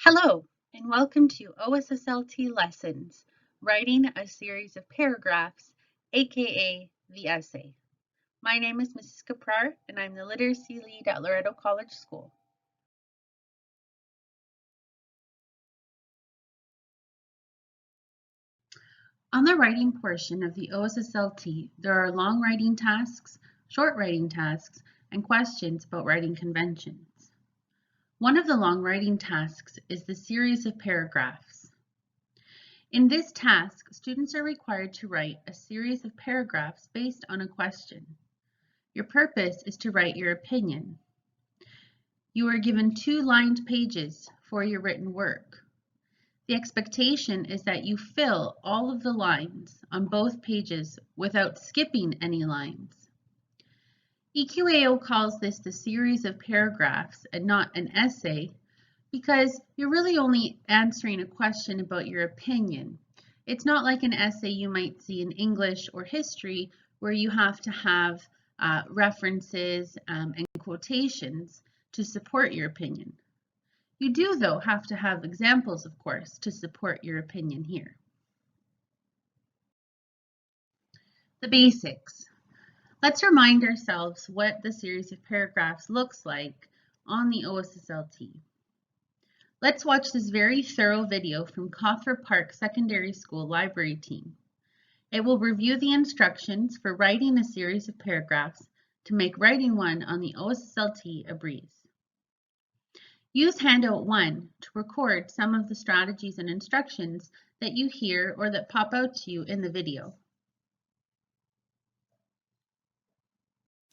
Hello, and welcome to OSSLT Lessons, Writing a Series of Paragraphs, aka the Essay. My name is Mrs. Kaprar, and I'm the Literacy Lead at Loretto College School. On the writing portion of the OSSLT, there are long writing tasks, short writing tasks, and questions about writing conventions. One of the long writing tasks is the series of paragraphs. In this task, students are required to write a series of paragraphs based on a question. Your purpose is to write your opinion. You are given 2 lined pages for your written work. The expectation is that you fill all of the lines on both pages without skipping any lines. EQAO calls this the series of paragraphs and not an essay because you're really only answering a question about your opinion. It's not like an essay you might see in English or history where you have to have references and quotations to support your opinion. You do, though, have to have examples, of course, to support your opinion here. The basics. Let's remind ourselves what the series of paragraphs looks like on the OSSLT. Let's watch this very thorough video from Cawthorpe Park Secondary School Library Team. It will review the instructions for writing a series of paragraphs to make writing one on the OSSLT a breeze. Use handout 1 to record some of the strategies and instructions that you hear or that pop out to you in the video.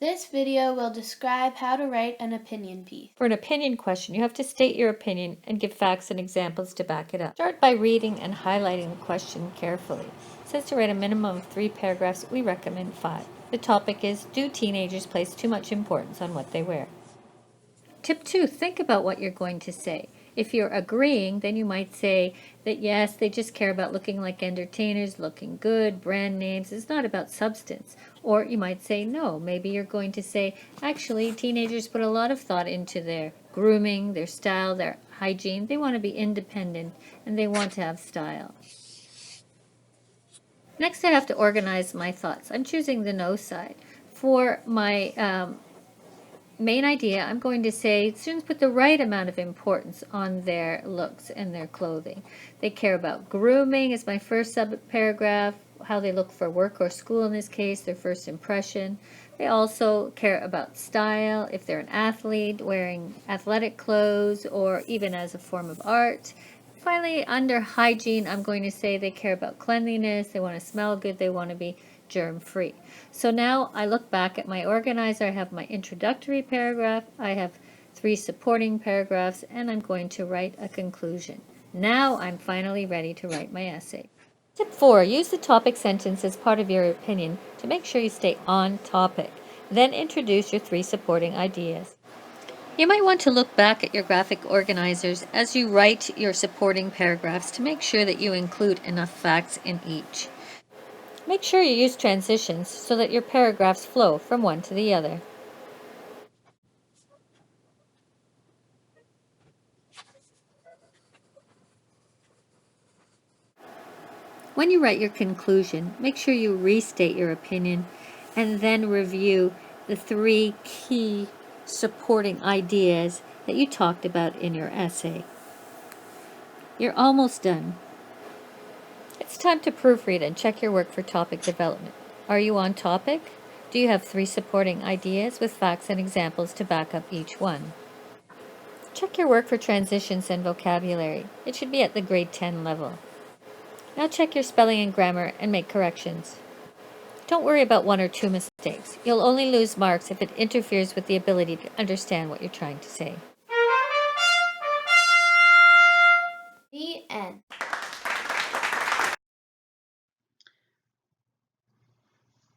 This video will describe how to write an opinion piece. For an opinion question, you have to state your opinion and give facts and examples to back it up. Start by reading and highlighting the question carefully. It says to write a minimum of 3 paragraphs. We recommend 5. The topic is, do teenagers place too much importance on what they wear? Tip 2, think about what you're going to say. If you're agreeing, then you might say that yes, they just care about looking like entertainers, looking good, brand names. It's not about substance. Or you might say no. Maybe you're going to say, actually, teenagers put a lot of thought into their grooming, their style, their hygiene. They want to be independent and they want to have style. Next, I have to organize my thoughts. I'm choosing the no side. For my main idea, I'm going to say students put the right amount of importance on their looks and their clothing. They care about grooming as my first sub-paragraph, how they look for work or school in this case, their first impression. They also care about style, if they're an athlete, wearing athletic clothes, or even as a form of art. Finally, under hygiene, I'm going to say they care about cleanliness, they want to smell good, they want to be germ-free. So now I look back at my organizer. I have my introductory paragraph, I have 3 supporting paragraphs, and I'm going to write a conclusion. Now I'm finally ready to write my essay. Tip 4, use the topic sentence as part of your opinion to make sure you stay on topic. Then introduce your 3 supporting ideas. You might want to look back at your graphic organizers as you write your supporting paragraphs to make sure that you include enough facts in each. Make sure you use transitions so that your paragraphs flow from one to the other. When you write your conclusion, make sure you restate your opinion and then review the 3 key supporting ideas that you talked about in your essay. You're almost done. It's time to proofread and check your work for topic development. Are you on topic? Do you have 3 supporting ideas with facts and examples to back up each one? Check your work for transitions and vocabulary. It should be at the grade 10 level. Now check your spelling and grammar and make corrections. Don't worry about 1 or 2 mistakes. You'll only lose marks if it interferes with the ability to understand what you're trying to say. The end.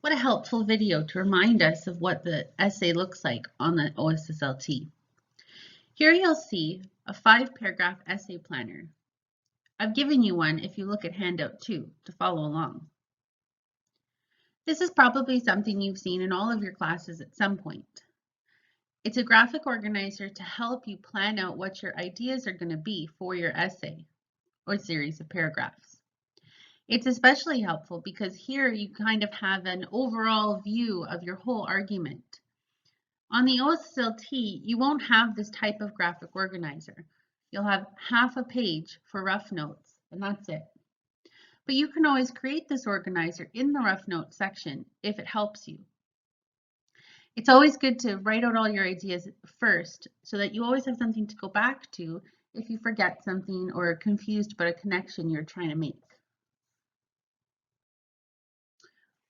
What a helpful video to remind us of what the essay looks like on the OSSLT. Here you'll see a 5-paragraph essay planner. I've given you one if you look at handout 2 to follow along. This is probably something you've seen in all of your classes at some point. It's a graphic organizer to help you plan out what your ideas are going to be for your essay or series of paragraphs. It's especially helpful because here you kind of have an overall view of your whole argument. On the OSSLT, you won't have this type of graphic organizer. You'll have half a page for rough notes, and that's it. But you can always create this organizer in the rough notes section if it helps you. It's always good to write out all your ideas first so that you always have something to go back to if you forget something or are confused about a connection you're trying to make.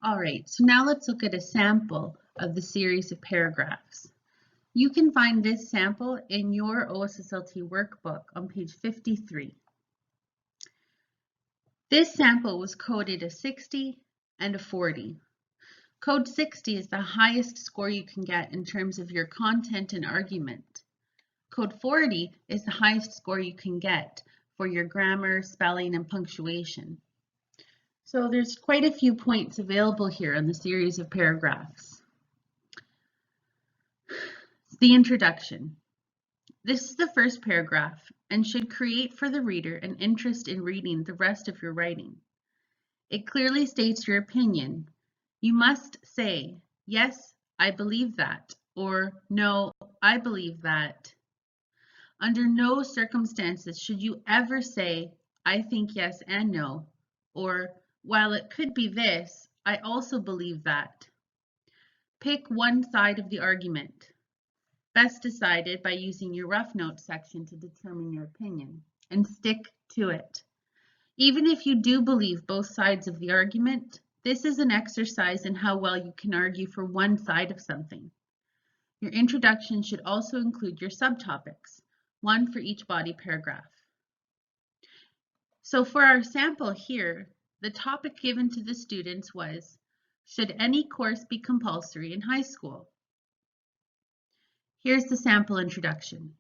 All right, so now let's look at a sample of the series of paragraphs. You can find this sample in your OSSLT workbook on page 53. This sample was coded a 60 and a 40. Code 60 is the highest score you can get in terms of your content and argument. Code 40 is the highest score you can get for your grammar, spelling, and punctuation. So there's quite a few points available here on the series of paragraphs. The introduction. This is the first paragraph and should create for the reader an interest in reading the rest of your writing. It clearly states your opinion. You must say, yes, I believe that, or no, I believe that. Under no circumstances should you ever say, I think yes and no, or while it could be this, I also believe that. Pick one side of the argument. Best decided by using your rough notes section to determine your opinion, and stick to it. Even if you do believe both sides of the argument, this is an exercise in how well you can argue for one side of something. Your introduction should also include your subtopics, one for each body paragraph. So for our sample here, the topic given to the students was, should any course be compulsory in high school? Here's the sample introduction.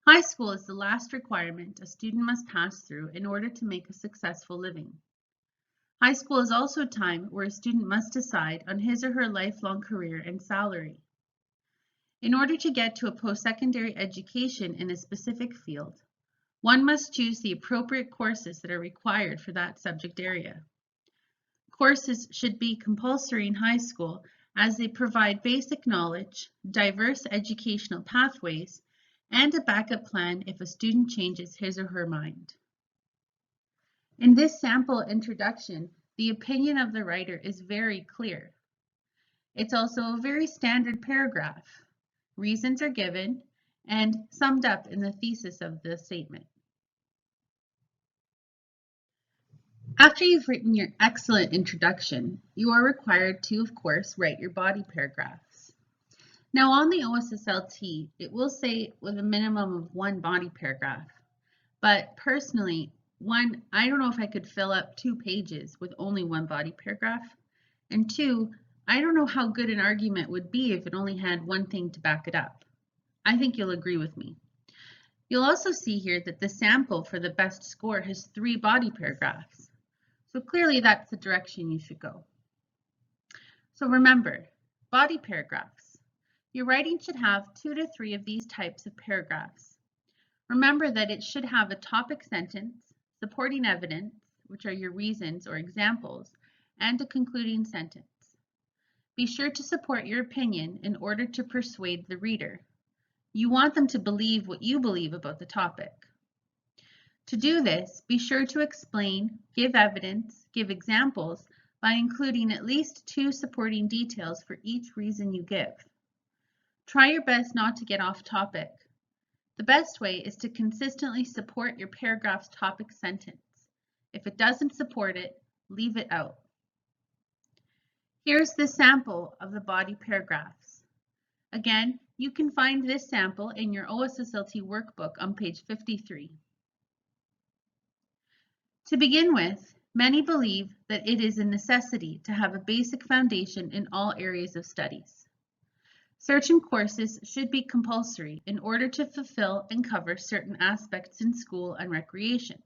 High school is the last requirement a student must pass through in order to make a successful living. High school is also a time where a student must decide on his or her lifelong career and salary. In order to get to a post-secondary education in a specific field, one must choose the appropriate courses that are required for that subject area. Courses should be compulsory in high school as they provide basic knowledge, diverse educational pathways, and a backup plan if a student changes his or her mind. In this sample introduction, the opinion of the writer is very clear. It's also a very standard paragraph. Reasons are given and summed up in the thesis of the statement. After you've written your excellent introduction, you are required to, of course, write your body paragraphs. Now on the OSSLT, it will say with a minimum of one body paragraph, but personally, I don't know if I could fill up 2 pages with only one body paragraph, and 2, I don't know how good an argument would be if it only had one thing to back it up. I think you'll agree with me. You'll also see here that the sample for the best score has 3 body paragraphs. So clearly that's the direction you should go. So remember, body paragraphs. Your writing should have 2 to 3 of these types of paragraphs. Remember that it should have a topic sentence, supporting evidence, which are your reasons or examples, and a concluding sentence. Be sure to support your opinion in order to persuade the reader. You want them to believe what you believe about the topic. To do this, be sure to explain, give evidence, give examples by including at least 2 supporting details for each reason you give. Try your best not to get off topic. The best way is to consistently support your paragraph's topic sentence. If it doesn't support it, leave it out. Here's the sample of the body paragraphs. Again, you can find this sample in your OSSLT workbook on page 53. To begin with, many believe that it is a necessity to have a basic foundation in all areas of studies. Certain courses should be compulsory in order to fulfill and cover certain aspects in school and recreation,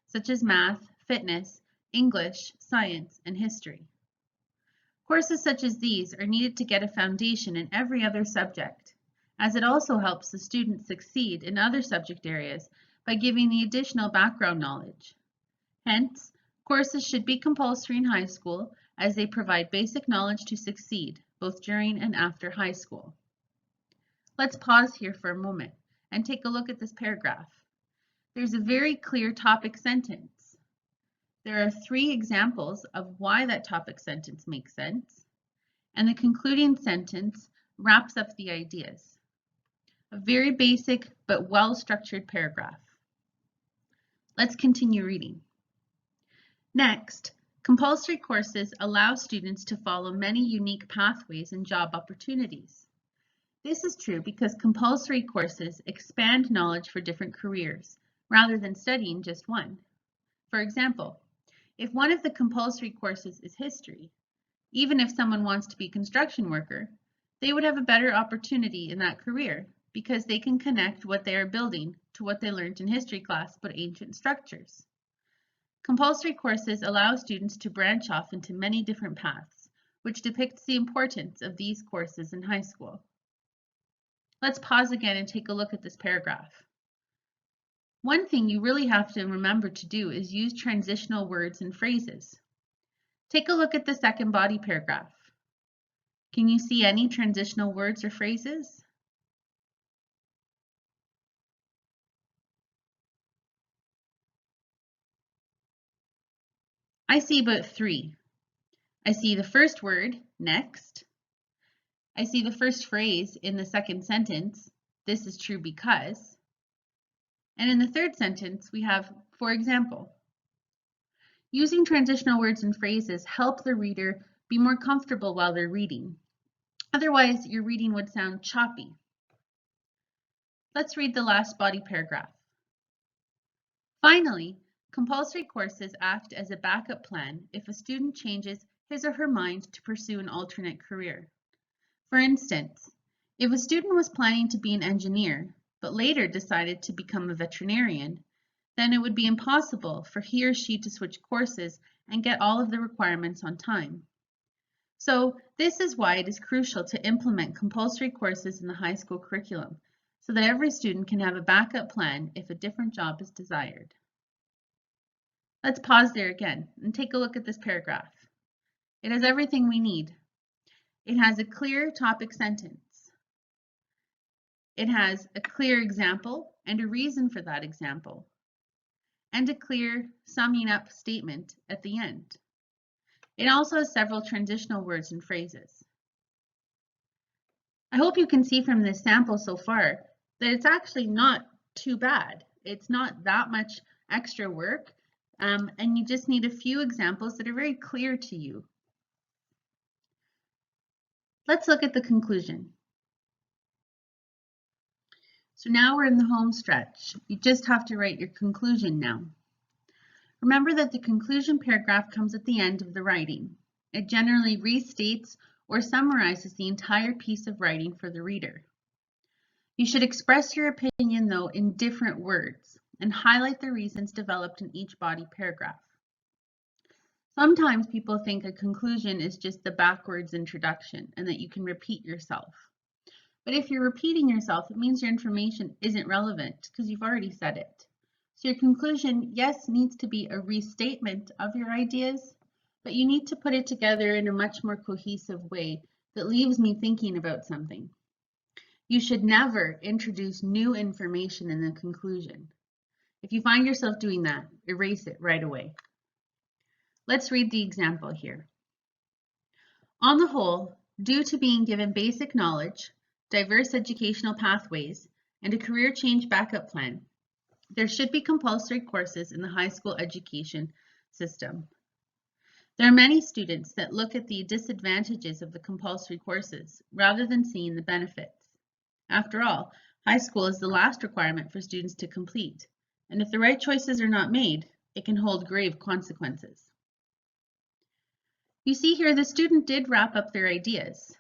such as math, fitness, English, science, and history. Courses such as these are needed to get a foundation in every other subject. as it also helps the student succeed in other subject areas by giving the additional background knowledge. Hence, courses should be compulsory in high school as they provide basic knowledge to succeed, both during and after high school. Let's pause here for a moment and take a look at this paragraph. There's a very clear topic sentence. There are 3 examples of why that topic sentence makes sense, and the concluding sentence wraps up the ideas. A very basic but well-structured paragraph. Let's continue reading. Next, compulsory courses allow students to follow many unique pathways and job opportunities. This is true because compulsory courses expand knowledge for different careers, rather than studying just one. For example, if one of the compulsory courses is history, even if someone wants to be a construction worker, they would have a better opportunity in that career because they can connect what they are building to what they learned in history class about ancient structures. Compulsory courses allow students to branch off into many different paths, which depicts the importance of these courses in high school. Let's pause again and take a look at this paragraph. One thing you really have to remember to do is use transitional words and phrases. Take a look at the second body paragraph. Can you see any transitional words or phrases? I see about 3. I see the first word, next. I see the first phrase in the second sentence, this is true because. And in the third sentence, we have, for example. Using transitional words and phrases help the reader be more comfortable while they're reading. Otherwise, your reading would sound choppy. Let's read the last body paragraph. Finally, compulsory courses act as a backup plan if a student changes his or her mind to pursue an alternate career. For instance, if a student was planning to be an engineer, but later decided to become a veterinarian, then it would be impossible for he or she to switch courses and get all of the requirements on time. So this is why it is crucial to implement compulsory courses in the high school curriculum, so that every student can have a backup plan if a different job is desired. Let's pause there again and take a look at this paragraph. It has everything we need. It has a clear topic sentence. It has a clear example and a reason for that example, and a clear summing up statement at the end. It also has several transitional words and phrases. I hope you can see from this sample so far that it's actually not too bad. It's not that much extra work, and you just need a few examples that are very clear to you. Let's look at the conclusion. So now we're in the home stretch. You just have to write your conclusion now. Remember that the conclusion paragraph comes at the end of the writing. It generally restates or summarizes the entire piece of writing for the reader. You should express your opinion, though, in different words and highlight the reasons developed in each body paragraph. Sometimes people think a conclusion is just the backwards introduction and that you can repeat yourself. But if you're repeating yourself, it means your information isn't relevant because you've already said it. So your conclusion, yes, needs to be a restatement of your ideas, but you need to put it together in a much more cohesive way that leaves me thinking about something. You should never introduce new information in the conclusion. If you find yourself doing that, erase it right away. Let's read the example here. On the whole, due to being given basic knowledge, diverse educational pathways, and a career change backup plan, there should be compulsory courses in the high school education system. There are many students that look at the disadvantages of the compulsory courses rather than seeing the benefits. After all, high school is the last requirement for students to complete, and if the right choices are not made, it can hold grave consequences. You see here the student did wrap up their ideas.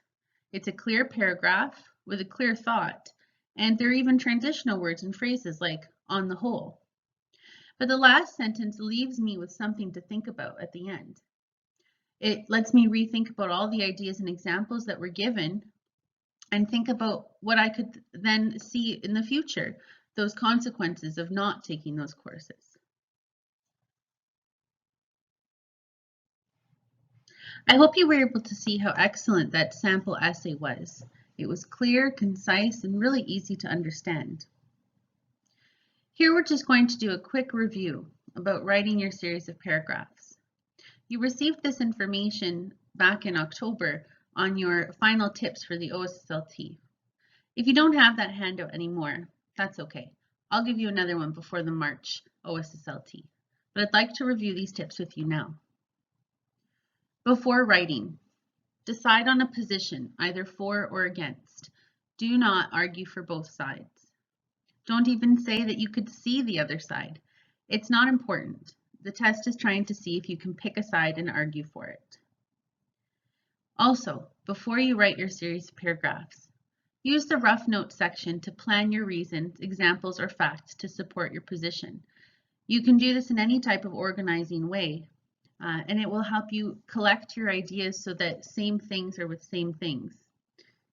It's a clear paragraph with a clear thought, and there are even transitional words and phrases like on the whole. But the last sentence leaves me with something to think about at the end. It lets me rethink about all the ideas and examples that were given and think about what I could then see in the future, those consequences of not taking those courses. I hope you were able to see how excellent that sample essay was. It was clear, concise, and really easy to understand. Here we're just going to do a quick review about writing your series of paragraphs. You received this information back in October on your final tips for the OSSLT. If you don't have that handout anymore, that's okay. I'll give you another one before the March OSSLT, but I'd like to review these tips with you now. Before writing, decide on a position, either for or against. Do not argue for both sides. Don't even say that you could see the other side. It's not important. The test is trying to see if you can pick a side and argue for it. Also, before you write your series of paragraphs, use the rough notes section to plan your reasons, examples, or facts to support your position. You can do this in any type of organizing way, and it will help you collect your ideas so that same things are with same things.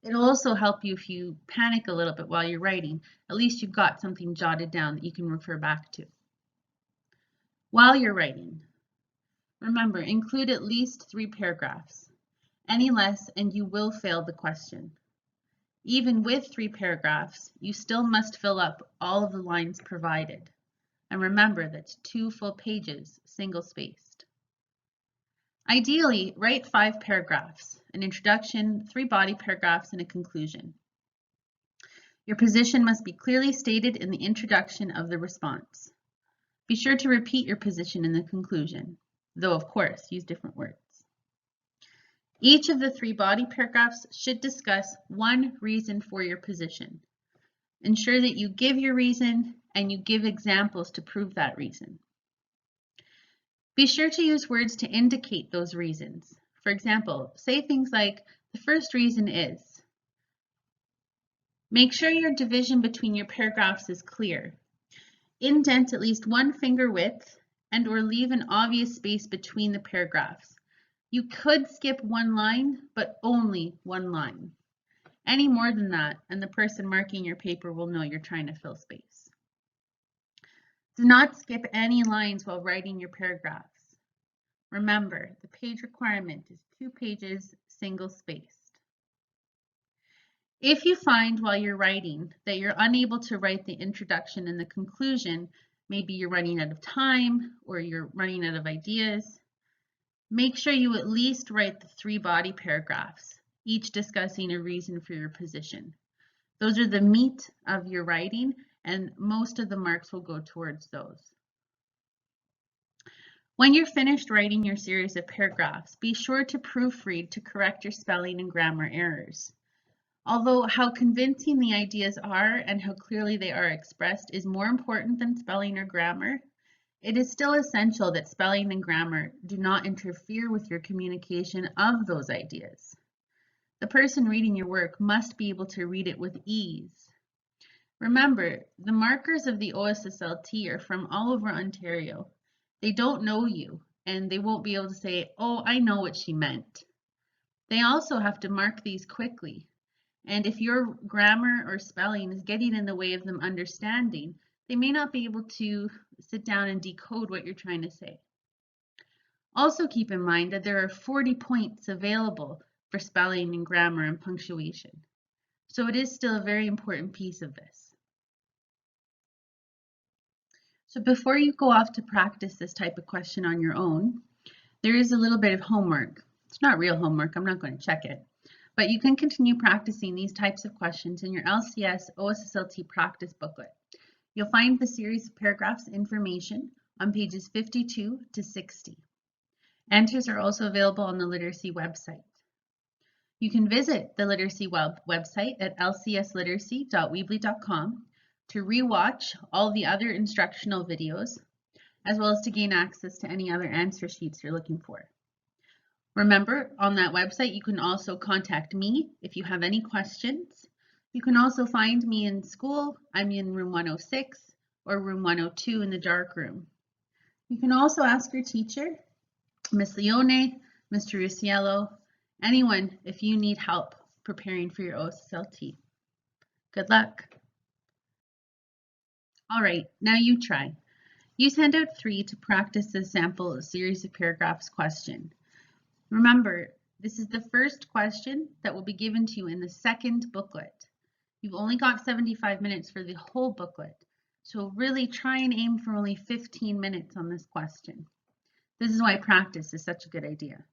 It'll also help you if you panic a little bit while you're writing. At least you've got something jotted down that you can refer back to. While you're writing, remember, include at least 3 paragraphs. Any less and you will fail the question. Even with 3 paragraphs, you still must fill up all of the lines provided. And remember, that's 2 full pages, single-spaced. Ideally, write 5 paragraphs, an introduction, 3 body paragraphs, and a conclusion. Your position must be clearly stated in the introduction of the response. Be sure to repeat your position in the conclusion, though of course, use different words. Each of the 3 body paragraphs should discuss one reason for your position. Ensure that you give your reason and you give examples to prove that reason. Be sure to use words to indicate those reasons. For example, say things like, the first reason is. Make sure your division between your paragraphs is clear. Indent at least 1 finger width and or leave an obvious space between the paragraphs. You could skip 1 line, but only 1 line. Any more than that, and the person marking your paper will know you're trying to fill space. Do not skip any lines while writing your paragraphs. Remember, the page requirement is 2 pages, single-spaced. If you find while you're writing that you're unable to write the introduction and the conclusion, maybe you're running out of time or you're running out of ideas, make sure you at least write the 3 body paragraphs, each discussing a reason for your position. Those are the meat of your writing, and most of the marks will go towards those. When you're finished writing your series of paragraphs, be sure to proofread to correct your spelling and grammar errors. Although how convincing the ideas are and how clearly they are expressed is more important than spelling or grammar, it is still essential that spelling and grammar do not interfere with your communication of those ideas. The person reading your work must be able to read it with ease. Remember, the markers of the OSSLT are from all over Ontario. They don't know you, and they won't be able to say, oh, I know what she meant. They also have to mark these quickly. And if your grammar or spelling is getting in the way of them understanding, they may not be able to sit down and decode what you're trying to say. Also keep in mind that there are 40 points available for spelling and grammar and punctuation. So it is still a very important piece of this. So before you go off to practice this type of question on your own, there is a little bit of homework. It's not real homework, I'm not going to check it. But you can continue practicing these types of questions in your LCS OSSLT practice booklet. You'll find the series of paragraphs information on pages 52 to 60. Answers are also available on the literacy website. You can visit the literacy website at lcsliteracy.weebly.com to rewatch all the other instructional videos, as well as to gain access to any other answer sheets you're looking for. Remember, on that website, you can also contact me if you have any questions. You can also find me in school. I'm in room 106 or room 102 in the dark room. You can also ask your teacher, Miss Leone, Mr. Rusiello, anyone if you need help preparing for your OSSLT. Good luck. All right, now you try. Use handout 3 to practice the sample series of paragraphs question. Remember, this is the first question that will be given to you in the second booklet. You've only got 75 minutes for the whole booklet, so really try and aim for only 15 minutes on this question. This is why practice is such a good idea.